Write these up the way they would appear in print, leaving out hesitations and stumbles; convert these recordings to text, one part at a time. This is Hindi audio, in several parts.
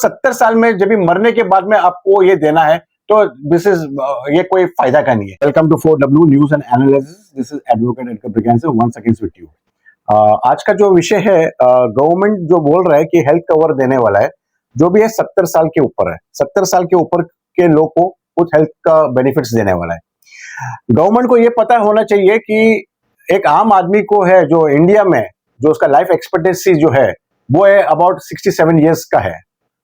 70 साल में जब भी मरने के बाद में आपको ये देना है तो दिस इज ये कोई फायदा का नहीं है। Welcome to 4W news and analysis. This is advocate एडकर ब्रिगेंसे वंस अगेन विद यू। आज का जो विषय है, गवर्नमेंट जो बोल रहा है कि हेल्थ कवर देने वाला है, जो भी है 70 साल के ऊपर है, 70 साल के ऊपर के लोग को कुछ हेल्थ का बेनिफिट्स देने वाला है। गवर्नमेंट को ये पता होना चाहिए कि एक आम आदमी को है जो इंडिया में जो उसका लाइफ एक्सपेक्टेंसी जो है वो है अबाउट 67 ईयर्स का है।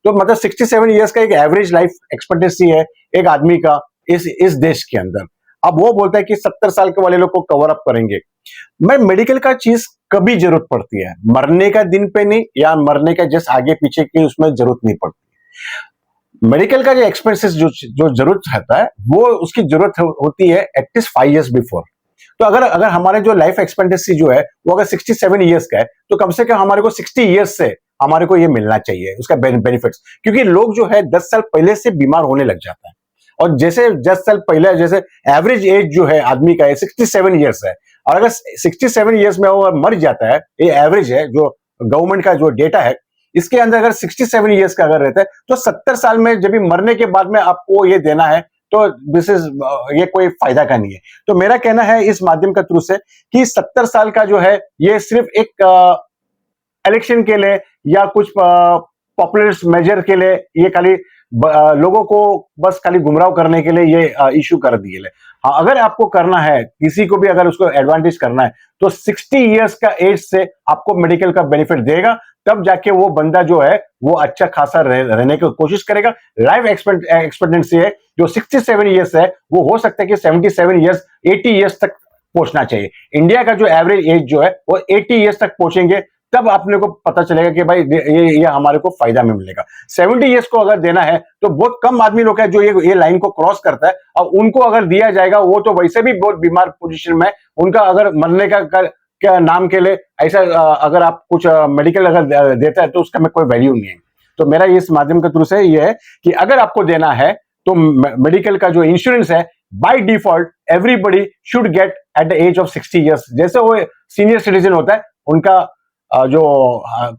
तो मतलब 67 ईयर्स का एक एवरेज लाइफ एक्सपेक्टेंसी है एक आदमी का इस देश के अंदर। अब वो बोलता है कि 70 साल के वाले लोग को कवर अप करेंगे। मैं मेडिकल का चीज कभी जरूरत पड़ती है, मरने का दिन पे नहीं या मरने का जस्ट आगे पीछे की उसमें जरूरत नहीं पड़ती। मेडिकल का जो एक्सपेंसेस जो जरूरत रहता है वो उसकी जरूरत होती है एटलीस्ट 5 ईयर्स बिफोर। तो अगर हमारे जो लाइफ एक्सपेक्टेंसी जो है वो अगर 67 ईयर्स का है तो कम से कम हमारे को 60 ईयर्स से हमारे को ये मिलना चाहिए उसका बेनिफिट्स। क्योंकि लोग जो है 10 साल पहले से बीमार होने लग जाता है, और जैसे 10 साल पहले जैसे एवरेज एज जो है आदमी का है 67 ईयर्स है, और अगर 67 ईयर्स में वो मर जाता है, ये एवरेज है जो गवर्नमेंट का जो डेटा है, इसके अंदर अगर 67 ईयर्स का अगर रहता है तो 70 साल में जब भी मरने के बाद में आपको ये देना है तो दिस इज ये कोई फायदा का नहीं है। तो मेरा कहना है इस माध्यम का थ्रू से कि 70 साल का जो है ये सिर्फ एक इलेक्शन के लिए या कुछ पॉपुलर मेजर के लिए ये खाली लोगों को बस खाली गुमराह करने के लिए ये इशू कर दिए। हाँ, अगर आपको करना है, किसी को भी अगर उसको एडवांटेज करना है तो 60 इयर्स का एज से आपको मेडिकल का बेनिफिट देगा, तब जाके वो बंदा जो है वो अच्छा खासा रहने की कोशिश करेगा। लाइफ एक्सपेक्टेंसी है जो 67 इयर्स है वो हो सकता है कि 77 इयर्स 80 इयर्स तक पहुंचना चाहिए। इंडिया का जो एवरेज एज जो है वो 80 इयर्स तक पहुंचेंगे, तब अपने को पता चलेगा कि भाई ये हमारे को फायदा में मिलेगा। 70 इयर्स को अगर देना है तो बहुत कम आदमी लोग है जो ये लाइन को क्रॉस करता है, और उनको अगर दिया जाएगा वो तो वैसे भी बहुत बीमार पोजीशन में, उनका अगर मरने का नाम के लिए ऐसा अगर आप कुछ मेडिकल अगर देता है तो उसका में कोई वैल्यू नहीं है। तो मेरा इस माध्यम के थ्रू से ये है कि अगर आपको देना है तो मेडिकल का जो इंश्योरेंस है by default everybody should get at the age of 60 years. जैसे वो सीनियर सिटीजन होता है उनका जो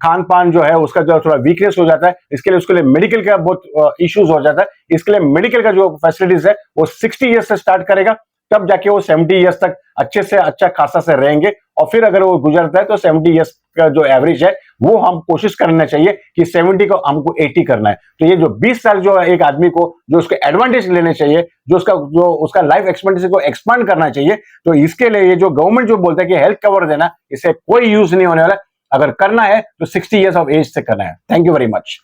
खान पान जो है उसका जो थोड़ा वीकनेस हो जाता है, इसके लिए उसके लिए मेडिकल का बहुत इश्यूज हो जाता है। इसके लिए मेडिकल का जो फैसिलिटीज है वो 60 इयर्स से स्टार्ट करेगा, तब जाके वो 70 इयर्स तक अच्छे से अच्छा खासा से रहेंगे। और फिर अगर वो गुजरता है तो 70 इयर्स का जो एवरेज है वो हम कोशिश करना चाहिए कि 70 को हमको 80 करना है। तो ये जो 20 साल जो एक आदमी को जो उसके एडवांटेज लेने चाहिए, जो उसका लाइफ एक्सपेक्टेंसी को एक्सपांड करना चाहिए, तो इसके लिए ये जो गवर्नमेंट जो बोलता है कि हेल्थ कवर देना, इससे कोई यूज नहीं होने वाला। अगर करना है तो 60 इयर्स ऑफ एज से करना है। Thank you very much.